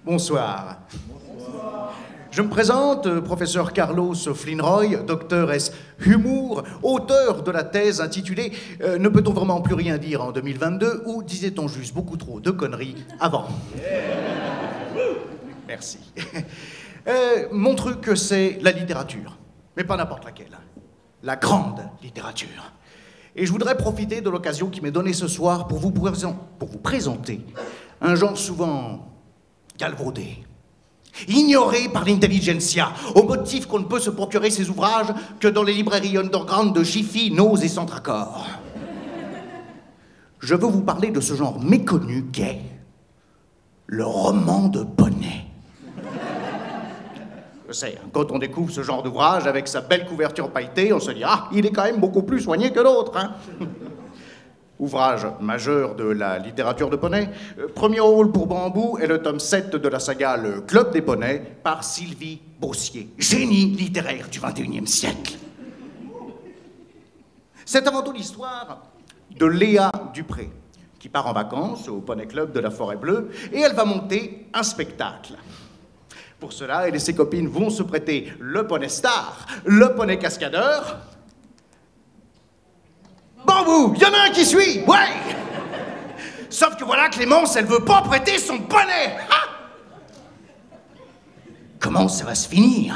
Bonsoir. Je me présente, professeur Carlos Flinroy, docteur S. Humour, auteur de la thèse intitulée « Ne peut-on vraiment plus rien dire en 2022 » ou disait-on juste beaucoup trop de conneries avant. Merci. Mon truc, c'est la littérature, mais pas n'importe laquelle. La grande littérature. Et je voudrais profiter de l'occasion qui m'est donnée ce soir pour vous présenter un genre souvent galvaudé, ignoré par l'intelligentsia, au motif qu'on ne peut se procurer ces ouvrages que dans les librairies underground de Jiffy, Nose et Centracor. Je veux vous parler de ce genre méconnu qu'est le roman de Poney. Je sais, quand on découvre ce genre d'ouvrage avec sa belle couverture pailletée, on se dit « Ah, il est quand même beaucoup plus soigné que d'autres, hein !» Ouvrage majeur de la littérature de Poney, premier rôle pour Bambou est le tome 7 de la saga Le Club des Poneys par Sylvie Beaussier, génie littéraire du XXIe siècle. C'est avant tout l'histoire de Léa Dupré, qui part en vacances au Poney Club de la Forêt Bleue et elle va monter un spectacle. Pour cela, elle et ses copines vont se prêter le poney star, le poney cascadeur. Bambou, il y en a un qui suit, ouais. Sauf que voilà, Clémence, elle veut pas prêter son poney. Ah, comment ça va se finir?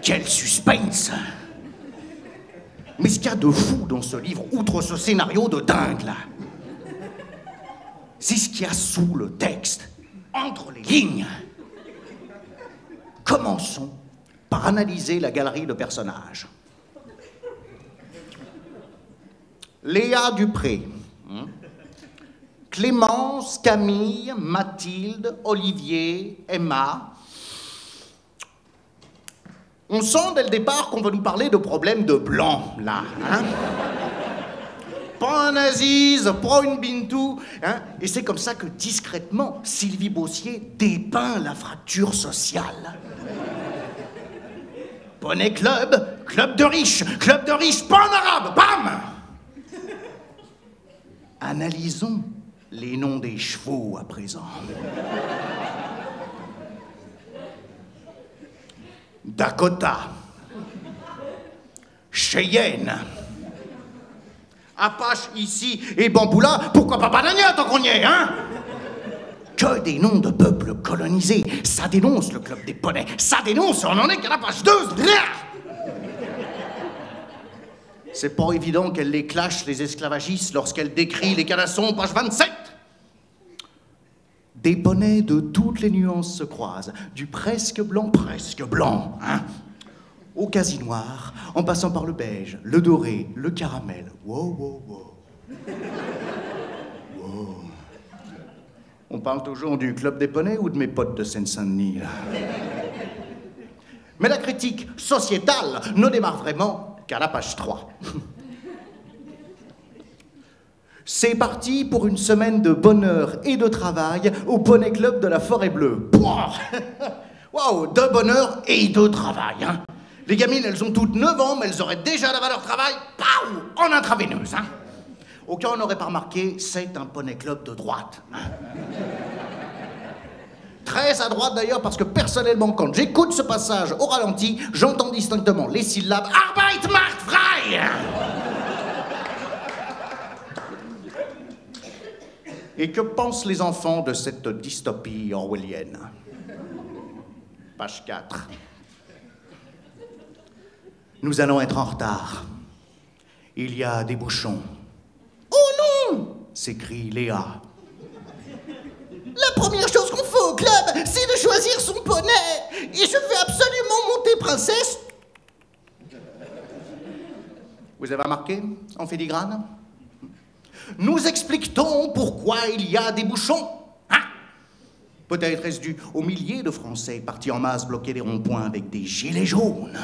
Quel suspense. Mais ce qu'il y a de fou dans ce livre, outre ce scénario de dingue, là, c'est ce qu'il y a sous le texte. Entre les lignes. Commençons par analyser la galerie de personnages. Léa Dupré, Clémence, Camille, Mathilde, Olivier, Emma. On sent dès le départ qu'on va nous parler de problèmes de blanc, là, hein? Pas un Aziz, pas une Bintou, hein? Et c'est comme ça que, discrètement, Sylvie Beaussier dépeint la fracture sociale. Poney Club, club de riches, pas en arabe, bam! Analysons les noms des chevaux à présent. Dakota, Cheyenne, Apache ici et Bambou là, pourquoi pas Banania tant qu'on y est, hein? Que des noms de peuples colonisés. Ça dénonce le club des poneys. Ça dénonce, on en est qu'à la page 2. C'est pas évident qu'elle les clash, les esclavagistes, lorsqu'elle décrit les canassons, page 27. Des poneys de toutes les nuances se croisent, du presque blanc, hein, au quasi noir, en passant par le beige, le doré, le caramel. Wow, wow, wow. Wow. On parle toujours du club des poneys ou de mes potes de Seine-Saint-Denis, là? Mais la critique sociétale ne démarre vraiment qu'à la page 3. C'est parti pour une semaine de bonheur et de travail au Poney Club de la Forêt Bleue. Waouh, de bonheur et de travail, hein. Les gamines, elles ont toutes 9 ans, mais elles auraient déjà la valeur travail, en intraveineuse, hein. Aucun n'aurait pas remarqué, c'est un Poney Club de droite, hein. Très à droite d'ailleurs, parce que personnellement, quand j'écoute ce passage au ralenti, j'entends distinctement les syllabes Arbeit macht frei. Et que pensent les enfants de cette dystopie orwellienne? Page 4. Nous allons être en retard. Il y a des bouchons. Oh non! S'écrie Léa. La première chose qu'on fait au club, c'est de choisir son poney. Et je veux absolument monter princesse. Vous avez remarqué, en filigrane? Nous expliquons pourquoi il y a des bouchons. Hein? Peut-être est-ce dû aux milliers de Français partis en masse bloquer les ronds-points avec des gilets jaunes.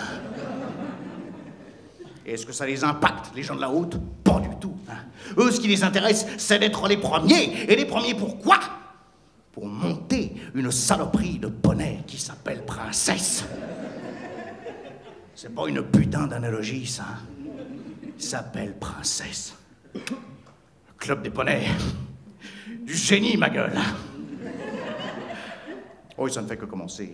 Est-ce que ça les impacte, les gens de la haute? Pas du tout. Hein? Eux, ce qui les intéresse, c'est d'être les premiers. Et les premiers pourquoi? Pour monter une saloperie de poney qui s'appelle princesse. C'est pas une putain d'analogie, ça. Il s'appelle princesse. Le club des poneys. Du génie, ma gueule. Oui, ça ne fait que commencer.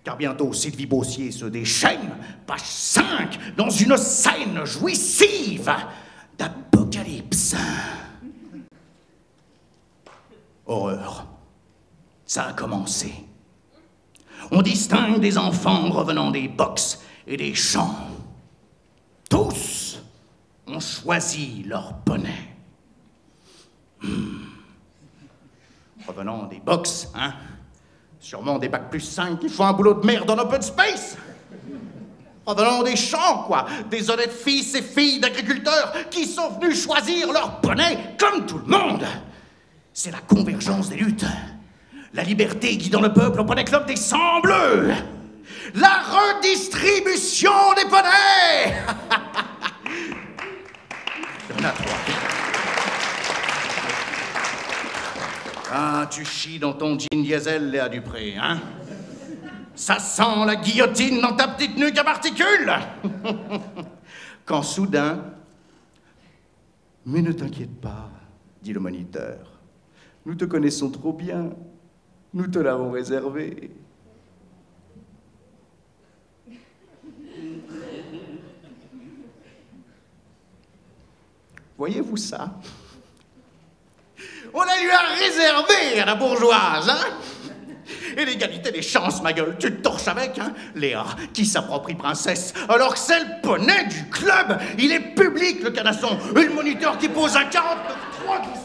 Car bientôt, Sylvie Beaussier se déchaîne, page 5, dans une scène jouissive d'apocalypse. Horreur. Ça a commencé. On distingue des enfants revenant des box et des champs. Tous ont choisi leur bonnet. Revenant des box, hein? Sûrement des bacs plus 5 qui font un boulot de merde en open space. Revenant des champs, quoi. Des honnêtes fils et filles d'agriculteurs qui sont venus choisir leur bonnet comme tout le monde. C'est la convergence des luttes. La liberté guidant le peuple au bonnet club des sangs bleus. La redistribution des bonnets. Il y en a 3. Ah, tu chies dans ton jean diesel, Léa Dupré, hein? Ça sent la guillotine dans ta petite nuque à particules. Quand soudain... Mais ne t'inquiète pas, dit le moniteur. Nous te connaissons trop bien. Nous te l'avons réservé. Voyez-vous ça? On la lui a réservé à la bourgeoise, hein? Et l'égalité des chances, ma gueule, tu te torches avec, hein? Léa, qui s'approprie princesse, alors que c'est le poney du club. Il est public, le canasson. Et le moniteur qui pose un 49.3 qui